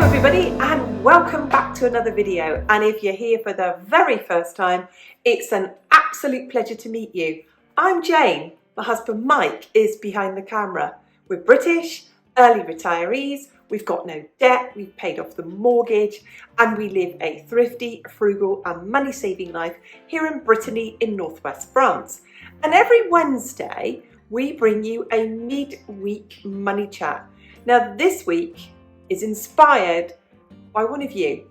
everybody, and welcome back to another video. And if you're here for the very first time, it's an absolute pleasure to meet you. I'm Jane. My husband Mike is behind the camera. We're British, early retirees, we've got no debt, we've paid off the mortgage, and we live a thrifty, frugal and money-saving life here in Brittany in northwest France. And every Wednesday, we bring you a mid-week money chat. Now this week is inspired by one of you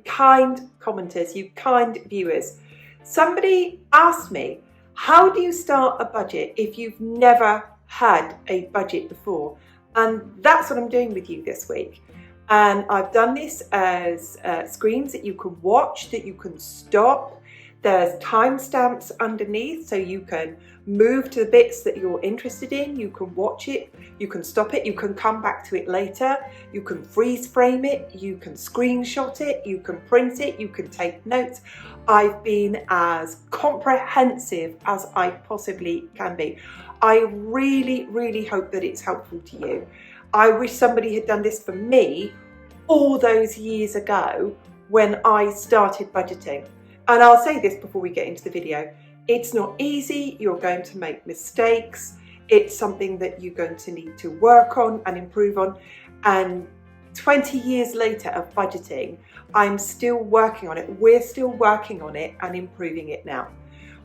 kind commenters, you kind viewers. Somebody asked me, how do you start a budget if you've never had a budget before? And that's what I'm doing with you this week. And I've done this as screens that you can watch, that you can stop. There's timestamps underneath so you can move to the bits that you're interested in. You can watch it, you can stop it, you can come back to it later, you can freeze frame it, you can screenshot it, you can print it, you can take notes. I've been as comprehensive as I possibly can be. I really hope that it's helpful to you. I wish somebody had done this for me all those years ago when I started budgeting. And I'll say this before we get into the video. It's not easy, you're going to make mistakes. It's something that you're going to need to work on and improve on. And 20 years later of budgeting, I'm still working on it. We're still working on it and improving it now.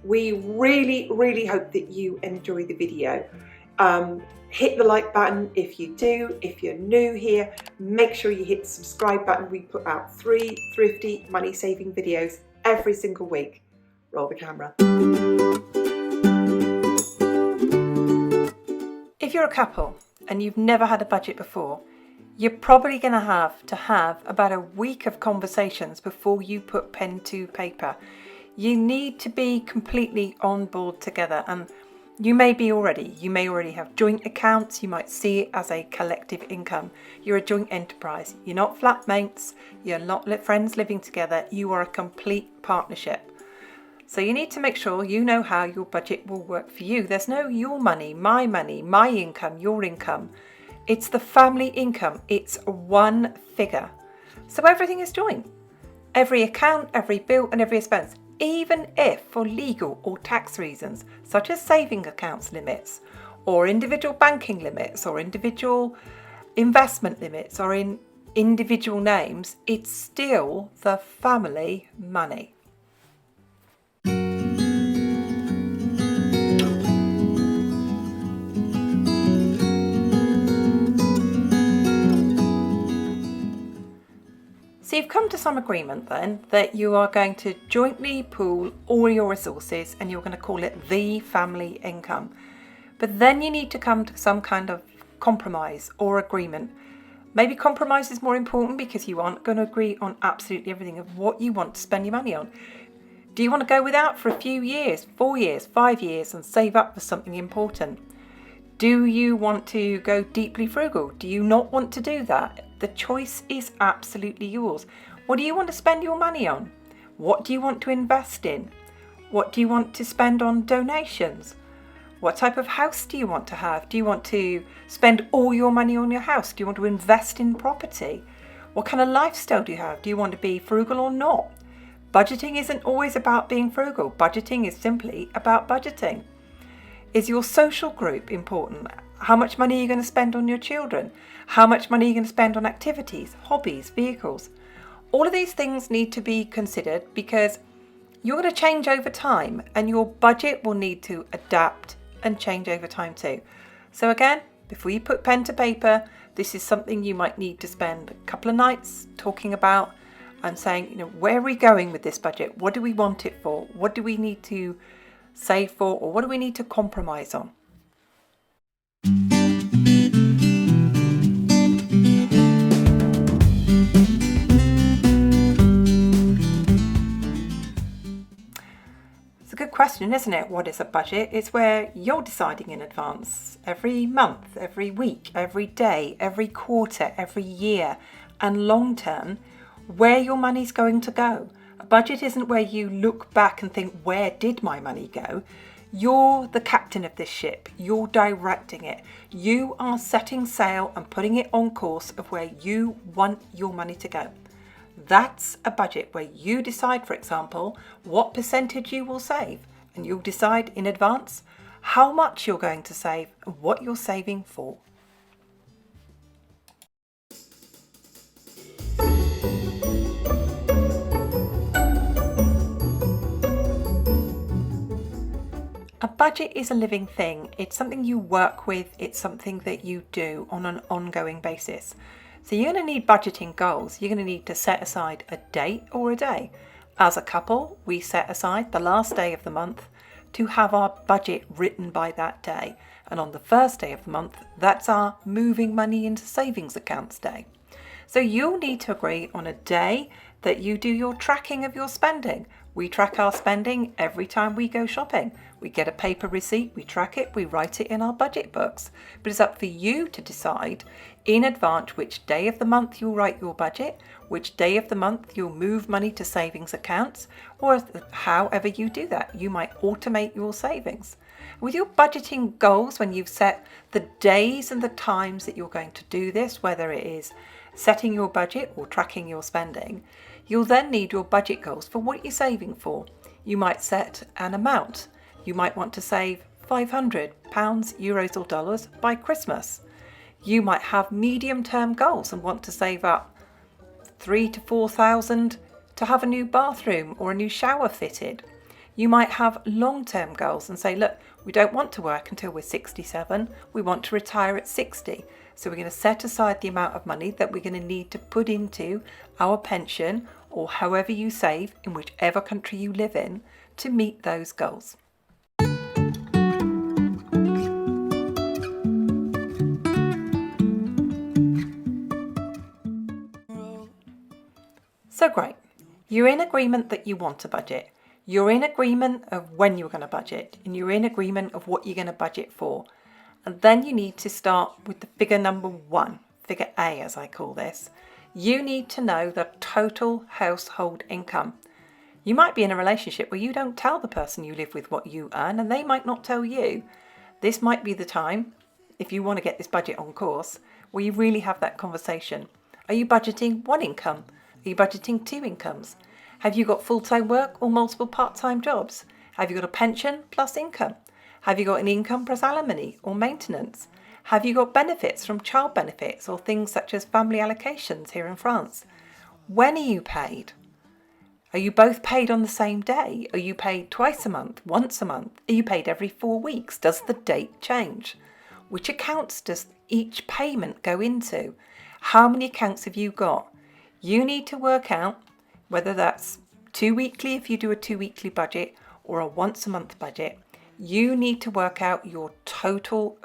We really hope that you enjoy the video. Hit the like button if you do. If you're new here, make sure you hit the subscribe button. We put out 3 thrifty money saving videos every single week. Roll the camera. If you're a couple and you've never had a budget before, you're probably going to have about a week of conversations before you put pen to paper. You need to be completely on board together, and you may already have joint accounts. You might see it as a collective income. You're a joint enterprise. You're not flatmates. You're not friends living together. You are a complete partnership. So you need to make sure you know how your budget will work for you. There's no your money, my income, your income. It's the family income. It's one figure. So everything is joint. Every account, every bill and every expense. Even if for legal or tax reasons, such as saving accounts limits, or individual banking limits, or individual investment limits, or in individual names, it's still the family money. So you've come to some agreement then that you are going to jointly pool all your resources and you're going to call it the family income. But then you need to come to some kind of compromise or agreement. Maybe compromise is more important because you aren't going to agree on absolutely everything of what you want to spend your money on. Do you want to go without for a few years, 4 years, 5 years and save up for something important? Do you want to go deeply frugal? Do you not want to do that? The choice is absolutely yours. What do you want to spend your money on? What do you want to invest in? What do you want to spend on donations? What type of house do you want to have? Do you want to spend all your money on your house? Do you want to invest in property? What kind of lifestyle do you have? Do you want to be frugal or not? Budgeting isn't always about being frugal. Budgeting is simply about budgeting. Is your social group important? How much money are you going to spend on your children? How much money are you going to spend on activities, hobbies, vehicles? All of these things need to be considered because you're going to change over time and your budget will need to adapt and change over time too. So again, before you put pen to paper, this is something you might need to spend a couple of nights talking about and saying, where are we going with this budget? What do we want it for? What do we need to save for, or what do we need to compromise on? It's a good question, isn't it? What is a budget? It's where you're deciding in advance every month, every week, every day, every quarter, every year, and long term, where your money's going to go. A budget isn't where you look back and think, where did my money go? You're the captain of this ship. You're directing it. You are setting sail and putting it on course of where you want your money to go. That's a budget where you decide, for example, what percentage you will save, and you'll decide in advance how much you're going to save and what you're saving for. A budget is a living thing. It's something you work with. It's something that you do on an ongoing basis. So you're going to need budgeting goals. You're going to need to set aside a date or a day. As a couple, we set aside the last day of the month to have our budget written by that day. And on the first day of the month, that's our moving money into savings accounts day. So you'll need to agree on a day that you do your tracking of your spending. We track our spending every time we go shopping. We get a paper receipt, we track it, we write it in our budget books. But it's up for you to decide in advance which day of the month you'll write your budget, which day of the month you'll move money to savings accounts, or however you do that. You might automate your savings. With your budgeting goals, when you've set the days and the times that you're going to do this, whether it is setting your budget or tracking your spending, you'll then need your budget goals for what you're saving for. You might set an amount. You might want to save £500, euros or dollars by Christmas. You might have medium-term goals and want to save up 3,000 to 4,000 to have a new bathroom or a new shower fitted. You might have long-term goals and say, look, we don't want to work until we're 67. We want to retire at 60. So we're going to set aside the amount of money that we're going to need to put into our pension or however you save in whichever country you live in to meet those goals. So great. You're in agreement that you want a budget. You're in agreement of when you're going to budget, and you're in agreement of what you're going to budget for. And then you need to start with the figure number 1, figure A as I call this. You need to know the total household income. You might be in a relationship where you don't tell the person you live with what you earn, and they might not tell you. This might be the time, if you want to get this budget on course, where you really have that conversation. Are you budgeting 1 income? Are you budgeting 2 incomes? Have you got full-time work or multiple part-time jobs? Have you got a pension plus income? Have you got an income plus alimony or maintenance? Have you got benefits from child benefits or things such as family allocations here in France? When are you paid? Are you both paid on the same day? Are you paid twice a month, once a month? Are you paid every 4 weeks? Does the date change? Which accounts does each payment go into? How many accounts have you got? You need to work out whether that's 2 weekly if you do a 2 weekly budget or a once a month budget. You need to work out your total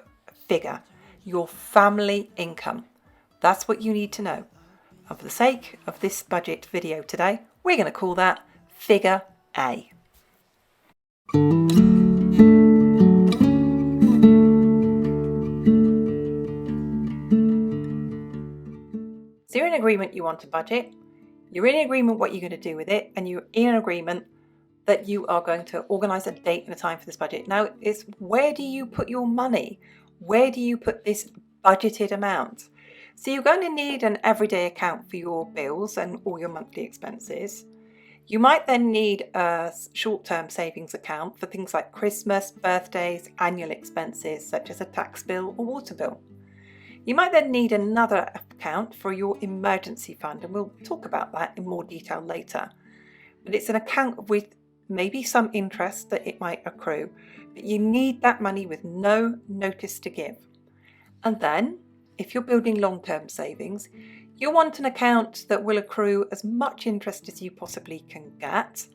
figure, your family income. That's what you need to know. And for the sake of this budget video today, we're going to call that figure A. So you're in agreement you want a budget, you're in agreement what you're going to do with it, and you're in agreement that you are going to organise a date and a time for this budget. Now, it's where do you put your money? Where do you put this budgeted amount? So you're going to need an everyday account for your bills and all your monthly expenses. You might then need a short-term savings account for things like Christmas, birthdays, annual expenses such as a tax bill or water bill. You might then need another account for your emergency fund, and we'll talk about that in more detail later. But it's an account with maybe some interest that it might accrue, but you need that money with no notice to give. And then, if you're building long-term savings, you'll want an account that will accrue as much interest as you possibly can get.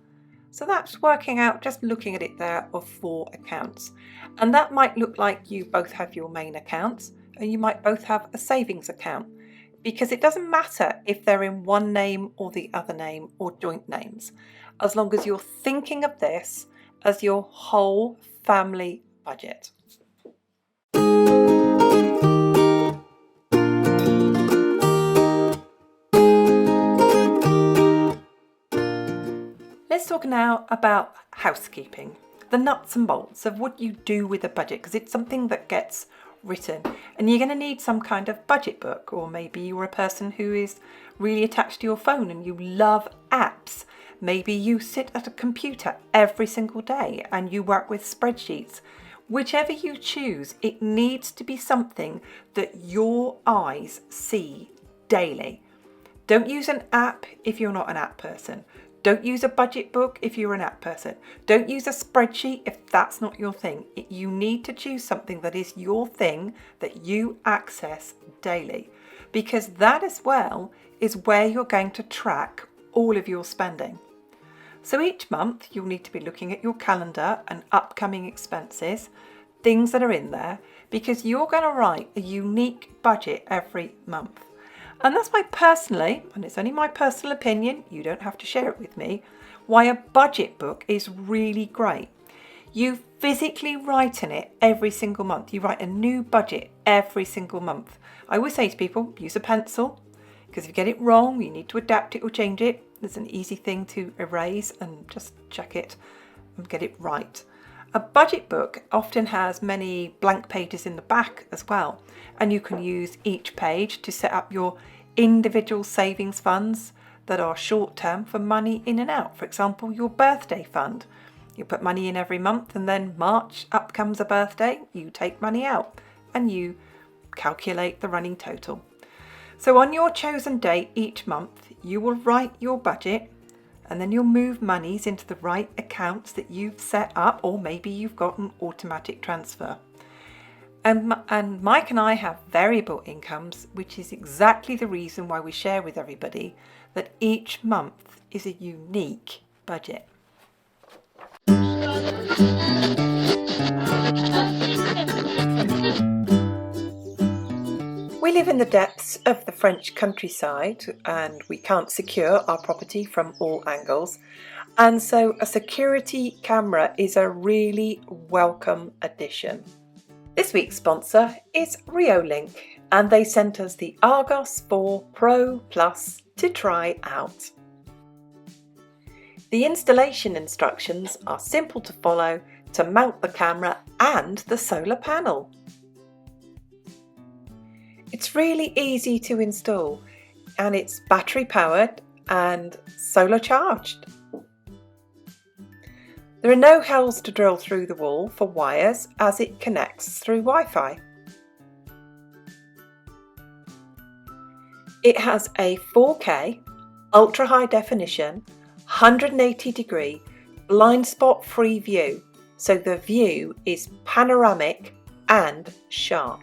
So that's working out, just looking at it there, of 4 accounts. And that might look like you both have your main accounts, and you might both have a savings account, because it doesn't matter if they're in one name or the other name or joint names, as long as you're thinking of this as your whole family budget. Let's talk now about housekeeping, the nuts and bolts of what you do with a budget, because it's something that gets written, and you're going to need some kind of budget book. Or maybe you're a person who is really attached to your phone and you love apps. Maybe you sit at a computer every single day and you work with spreadsheets. Whichever you choose, it needs to be something that your eyes see daily. Don't use an app if you're not an app person. Don't use a budget book if you're an app person. Don't use a spreadsheet if that's not your thing. You need to choose something that is your thing, that you access daily, because that as well is where you're going to track all of your spending. So each month you'll need to be looking at your calendar and upcoming expenses, things that are in there, because you're going to write a unique budget every month. And that's why personally, and it's only my personal opinion, you don't have to share it with me, why a budget book is really great. You physically write in it every single month. You write a new budget every single month. I always say to people, use a pencil, because if you get it wrong, you need to adapt it or change it. There's an easy thing to erase and just check it and get it right. A budget book often has many blank pages in the back as well, and you can use each page to set up your individual savings funds that are short term for money in and out. For example, your birthday fund. You put money in every month, and then March, up comes a birthday, you take money out and you calculate the running total. So on your chosen date each month, you will write your budget, and then you'll move monies into the right accounts that you've set up, or maybe you've got an automatic transfer. And Mike and I have variable incomes, which is exactly the reason why we share with everybody that each month is a unique budget. We live in the depths of the French countryside and we can't secure our property from all angles. And so a security camera is a really welcome addition. This week's sponsor is ReoLink, and they sent us the Argos 4 Pro Plus to try out. The installation instructions are simple to follow to mount the camera and the solar panel. It's really easy to install, and it's battery powered and solar charged. There are no holes to drill through the wall for wires as it connects through Wi-Fi. It has a 4K, ultra high definition, 180 degree, blind spot free view, so the view is panoramic and sharp.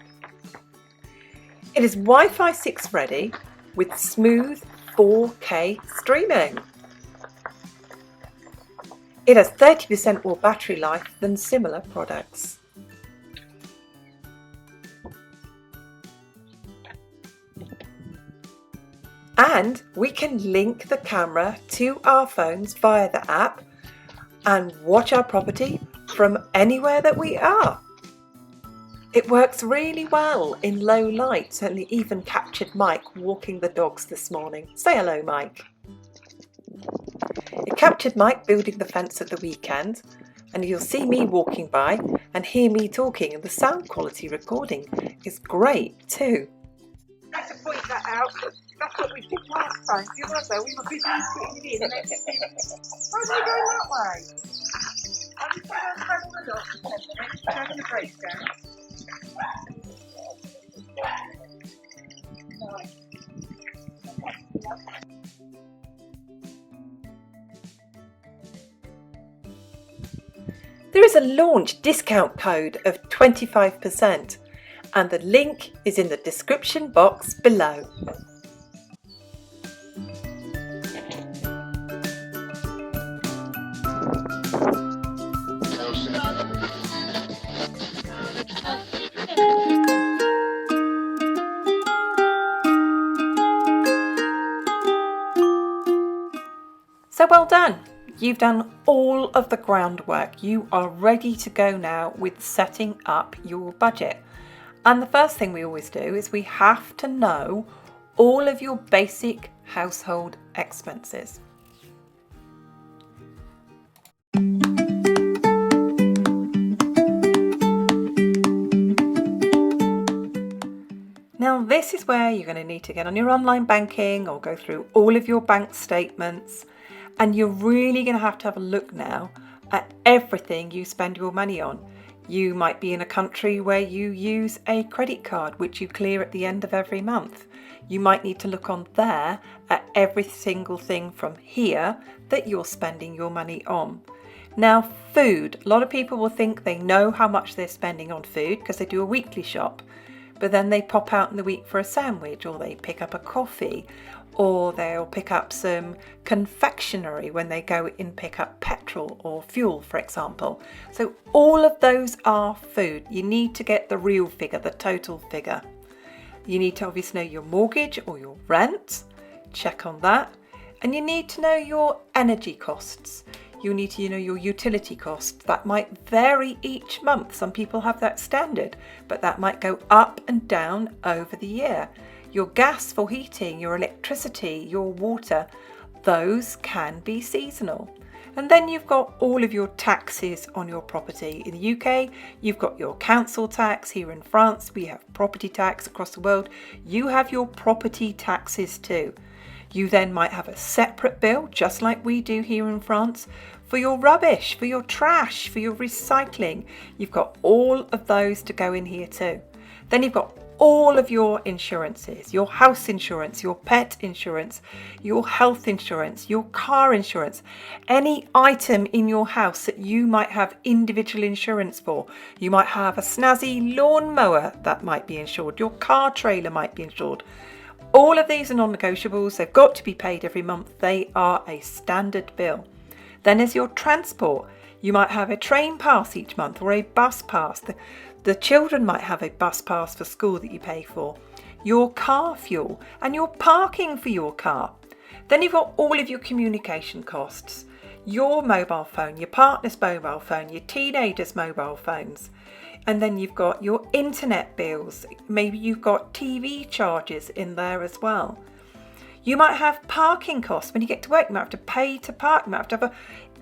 It is Wi-Fi 6 ready with smooth 4K streaming. It has 30% more battery life than similar products. And we can link the camera to our phones via the app and watch our property from anywhere that we are. It works really well in low light, certainly even captured Mike walking the dogs this morning. Say hello, Mike. It captured Mike building the fence at the weekend, and you'll see me walking by and hear me talking, and the sound quality recording is great too. I have to point that out. That's what we did last time. Do you remember? We were busy putting it in. Why are they going that way? I'm just going to press the dog for 10 minutes, turn the brakes down. There is a launch discount code of 25%, and the link is in the description box below. So well done. You've done all of the groundwork. You are ready to go now with setting up your budget. And the first thing we always do is we have to know all of your basic household expenses. Now this is where you're going to need to get on your online banking or go through all of your bank statements, and you're really going to have a look now at everything you spend your money on. You might be in a country where you use a credit card which you clear at the end of every month. You might need to look on there at every single thing from here that you're spending your money on. Now food, a lot of people will think they know how much they're spending on food because they do a weekly shop, but then they pop out in the week for a sandwich, or they pick up a coffee, or they'll pick up some confectionery when they go and pick up petrol or fuel, for example. So all of those are food. You need to get the real figure, the total figure. You need to obviously know your mortgage or your rent, check on that. And you need to know your energy costs. You need to know your utility costs. That might vary each month. Some people have that standard, but that might go up and down over the year. Your gas for heating, your electricity, your water, those can be seasonal. And then you've got all of your taxes on your property. In the UK, you've got your council tax. Here in France, we have property tax. Across the world, you have your property taxes too. You then might have a separate bill, just like we do here in France, for your rubbish, for your trash, for your recycling. You've got all of those to go in here too. Then you've got all of your insurances, your house insurance, your pet insurance, your health insurance, your car insurance, any item in your house that you might have individual insurance for. You might have a snazzy lawnmower that might be insured, your car trailer might be insured. All of these are non-negotiables. They've got to be paid every month. They are a standard bill. Then there's your transport. You might have a train pass each month or a bus pass. The children might have a bus pass for school that you pay for. Your car fuel and your parking for your car. Then you've got all of your communication costs. Your mobile phone, your partner's mobile phone, your teenagers' mobile phones. And then you've got your internet bills. Maybe you've got TV charges in there as well. You might have parking costs. When you get to work, you might have to pay to park. You might have to have a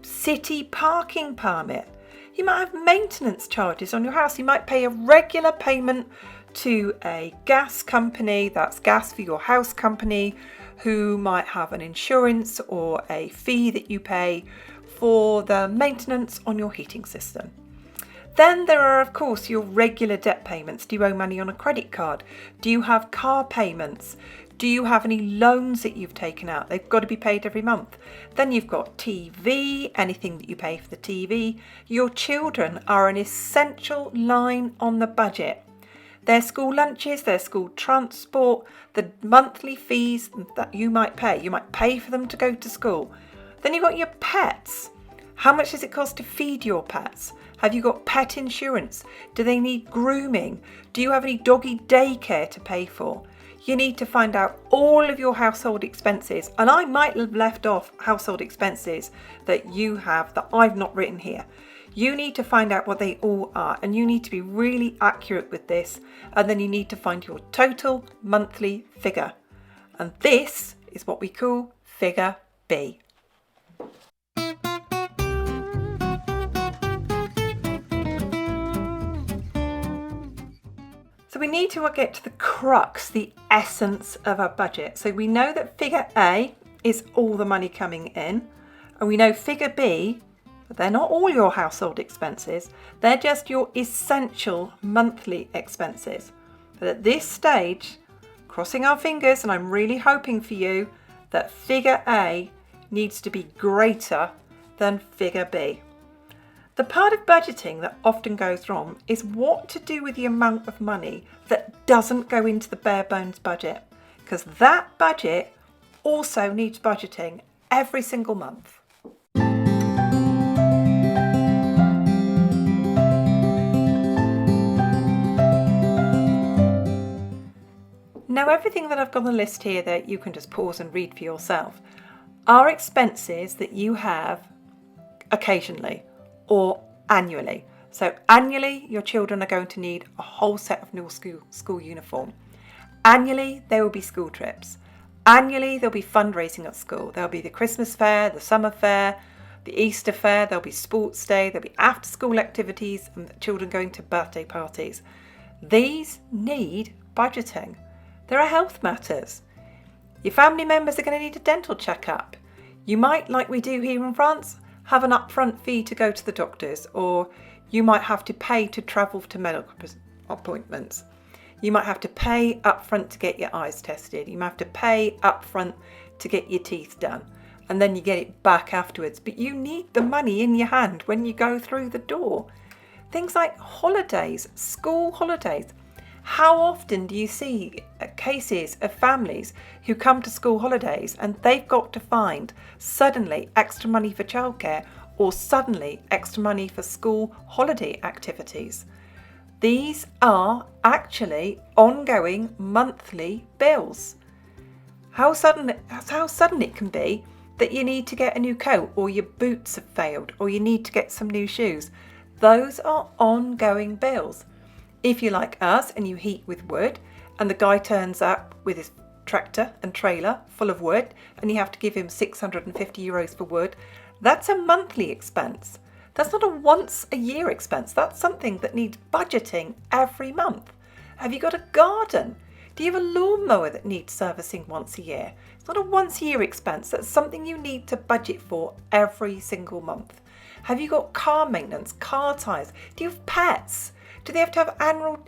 city parking permit. You might have maintenance charges on your house. You might pay a regular payment to a gas company, that's gas for your house company, who might have an insurance or a fee that you pay for the maintenance on your heating system. Then there are, of course, your regular debt payments. Do you owe money on a credit card? Do you have car payments? Do you have any loans that you've taken out? They've got to be paid every month. Then you've got TV, anything that you pay for the TV. Your children are an essential line on the budget. Their school lunches, their school transport, the monthly fees that you might pay. You might pay for them to go to school. Then you've got your pets. How much does it cost to feed your pets? Have you got pet insurance? Do they need grooming? Do you have any doggy daycare to pay for? You need to find out all of your household expenses. And I might have left off household expenses that you have that I've not written here. You need to find out what they all are, and you need to be really accurate with this. And then you need to find your total monthly figure. And this is what we call figure B. So we need to get to the crux, the essence of our budget. So we know that figure A is all the money coming in, and we know figure B, but they're not all your household expenses, they're just your essential monthly expenses. But at this stage, crossing our fingers, and I'm really hoping for you that figure A needs to be greater than figure B. The part of budgeting that often goes wrong is what to do with the amount of money that doesn't go into the bare bones budget, because that budget also needs budgeting every single month. Now everything that I've got on the list here that you can just pause and read for yourself are expenses that you have occasionally or annually. So annually, your children are going to need a whole set of new school uniform. Annually, there will be school trips. Annually, there'll be fundraising at school. There'll be the Christmas fair, the summer fair, the Easter fair, there'll be sports day, there'll be after school activities and children going to birthday parties. These need budgeting. There are health matters. Your family members are going to need a dental checkup. You might, like we do here in France, have an upfront fee to go to the doctors, or you might have to pay to travel to medical appointments. You might have to pay upfront to get your eyes tested. You might have to pay upfront to get your teeth done, and then you get it back afterwards. But you need the money in your hand when you go through the door. Things like holidays, school holidays. How often do you see cases of families who come to school holidays and they've got to find suddenly extra money for childcare or suddenly extra money for school holiday activities? These are actually ongoing monthly bills. How sudden it can be that you need to get a new coat, or your boots have failed, or you need to get some new shoes. Those are ongoing bills. If you're like us and you heat with wood, and the guy turns up with his tractor and trailer full of wood, and you have to give him €650 for wood, that's a monthly expense. That's not a once a year expense. That's something that needs budgeting every month. Have you got a garden? Do you have a lawnmower that needs servicing once a year? It's not a once a year expense. That's something you need to budget for every single month. Have you got car maintenance, car tyres? Do you have pets? Do they have to have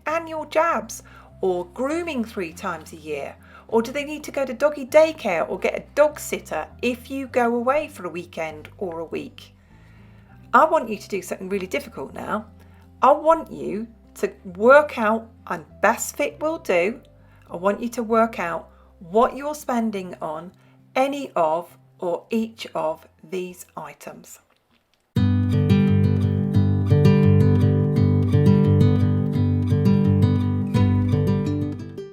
annual jabs or grooming 3 times a year? Or do they need to go to doggy daycare or get a dog sitter if you go away for a weekend or a week? I want you to do something really difficult now. I want you to work out, and Best Fit will do, I want you to work out what you're spending on any of or each of these items.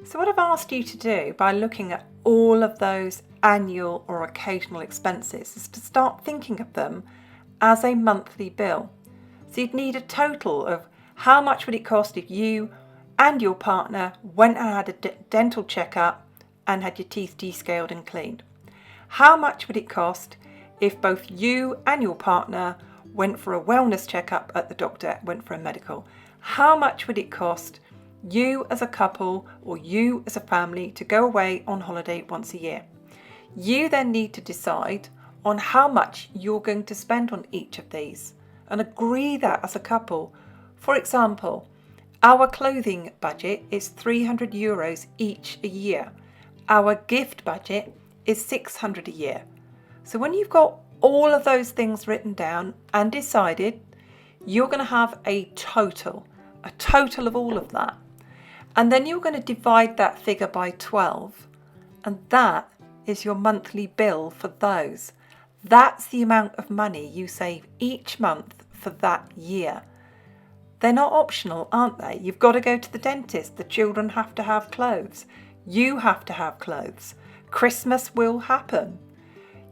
So what I've asked you to do by looking at all of those annual or occasional expenses is to start thinking of them as a monthly bill. So you'd need a total of how much would it cost if you and your partner went and had a dental checkup and had your teeth descaled and cleaned. How much would it cost if both you and your partner went for a wellness checkup at the doctor, went for a medical? How much would it cost you as a couple or you as a family to go away on holiday once a year? You then need to decide on how much you're going to spend on each of these and agree that as a couple. For example, our clothing budget is €300 each a year. Our gift budget is €600 a year. So when you've got all of those things written down and decided, you're going to have a total of all of that. And then you're going to divide that figure by 12, and that is your monthly bill for those. That's the amount of money you save each month for that year. They're not optional, aren't they? You've got to go to the dentist. The children have to have clothes. You have to have clothes. Christmas will happen.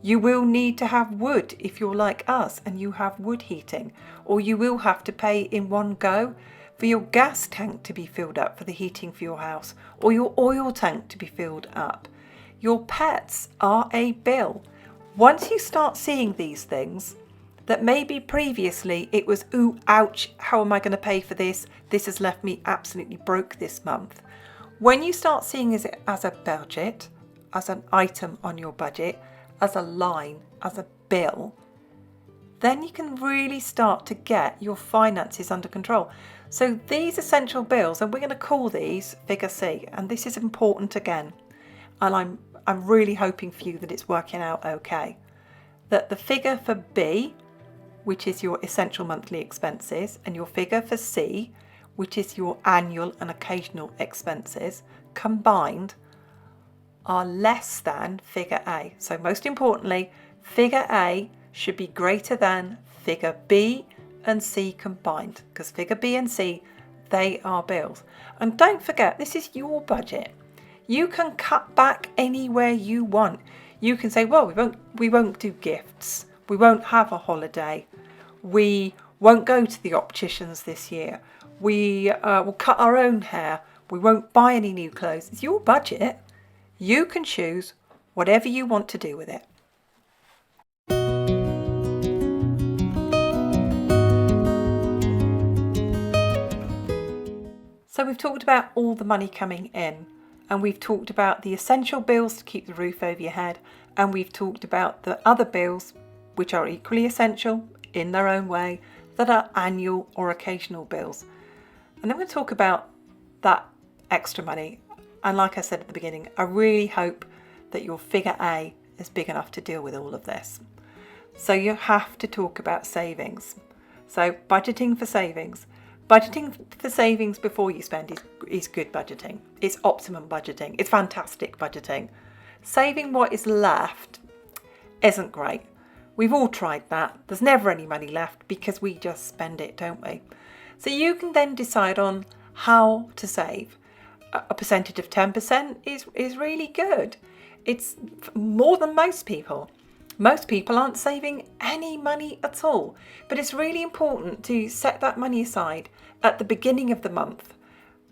You will need to have wood if you're like us and you have wood heating, or you will have to pay in one go for your gas tank to be filled up for the heating for your house, or your oil tank to be filled up. Your pets are a bill. Once you start seeing these things, that maybe previously it was, ooh, ouch, how am I going to pay for this? This has left me absolutely broke this month. When you start seeing it as a budget, as an item on your budget, as a line, as a bill, then you can really start to get your finances under control. So these essential bills, and we're going to call these figure C, and this is important again, and I'm really hoping for you that it's working out okay, that the figure for B, which is your essential monthly expenses, and your figure for C, which is your annual and occasional expenses, combined are less than figure A. So most importantly, figure A should be greater than figure B and C combined, because figure B and C, they are bills. And don't forget, this is your budget. You can cut back anywhere you want. You can say, well, we won't do gifts. We won't have a holiday. We won't go to the opticians this year. We will cut our own hair. We won't buy any new clothes. It's your budget. You can choose whatever you want to do with it. So we've talked about all the money coming in and we've talked about the essential bills to keep the roof over your head, and we've talked about the other bills which are equally essential in their own way, that are annual or occasional bills. And then we'll talk about that extra money. And like I said at the beginning, I really hope that your figure A is big enough to deal with all of this. So you have to talk about savings. So budgeting for savings. Budgeting for savings before you spend is good budgeting. It's optimum budgeting. It's fantastic budgeting. Saving what is left isn't great. We've all tried that. There's never any money left because we just spend it, don't we? So you can then decide on how to save. A percentage of 10% is really good. It's more than most people. Most people aren't saving any money at all, but it's really important to set that money aside at the beginning of the month.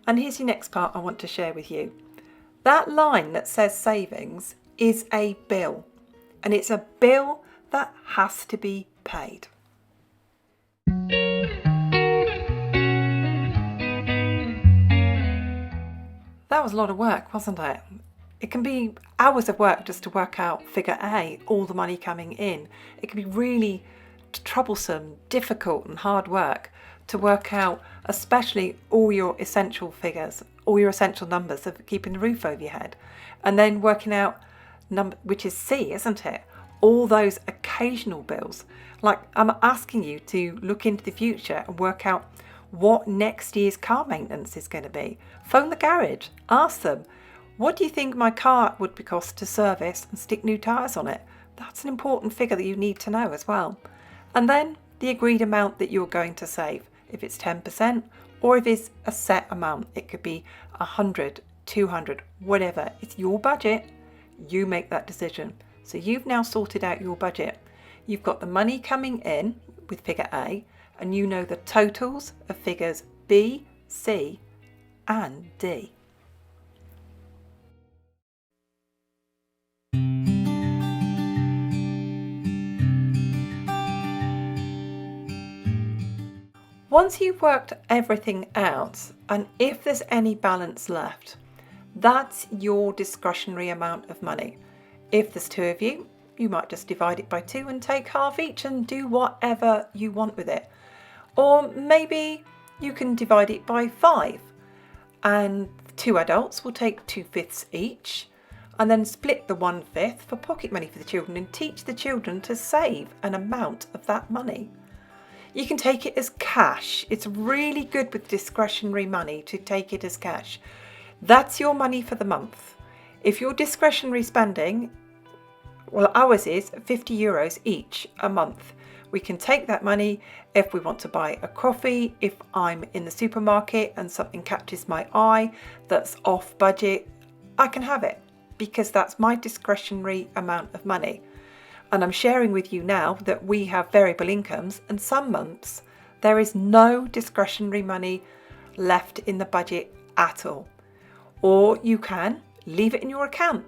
And here's your next part I want to share with you. That line that says savings is a bill, and it's a bill that has to be paid. That was a lot of work, wasn't it? It can be hours of work just to work out figure A, all the money coming in. It can be really troublesome, difficult and hard work to work out, especially all your essential figures, all your essential numbers of keeping the roof over your head. And then working out, which is C, isn't it? All those occasional bills. Like, I'm asking you to look into the future and work out what next year's car maintenance is going to be. Phone the garage, ask them, what do you think my car would cost to service and stick new tyres on it? That's an important figure that you need to know as well. And then the agreed amount that you're going to save, if it's 10% or if it's a set amount. It could be 100, 200, whatever. It's your budget. You make that decision. So you've now sorted out your budget. You've got the money coming in with figure A, and you know the totals of figures B, C and D. Once you've worked everything out, and if there's any balance left, that's your discretionary amount of money. If there's two of you, you might just divide it by 2 and take half each and do whatever you want with it. Or maybe you can divide it by 5 and 2 adults will take 2/5 each, and then split the 1/5 for pocket money for the children and teach the children to save an amount of that money. You can take it as cash. It's really good with discretionary money to take it as cash. That's your money for the month. If you're discretionary spending, well, ours is €50 each a month. We can take that money if we want to buy a coffee, if I'm in the supermarket and something catches my eye that's off budget, I can have it because that's my discretionary amount of money. And I'm sharing with you now that we have variable incomes, and some months there is no discretionary money left in the budget at all. Or you can leave it in your account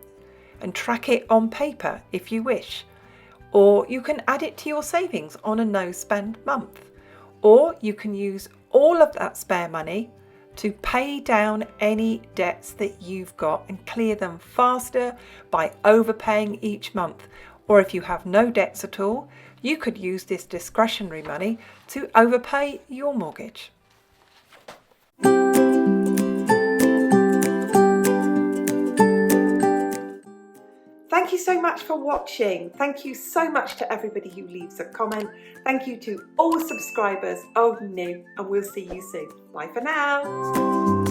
and track it on paper if you wish. Or you can add it to your savings on a no spend month. Or you can use all of that spare money to pay down any debts that you've got and clear them faster by overpaying each month. Or if you have no debts at all, you could use this discretionary money to overpay your mortgage. Thank you so much for watching. Thank you so much to everybody who leaves a comment. Thank you to all subscribers, old and new, and we'll see you soon. Bye for now.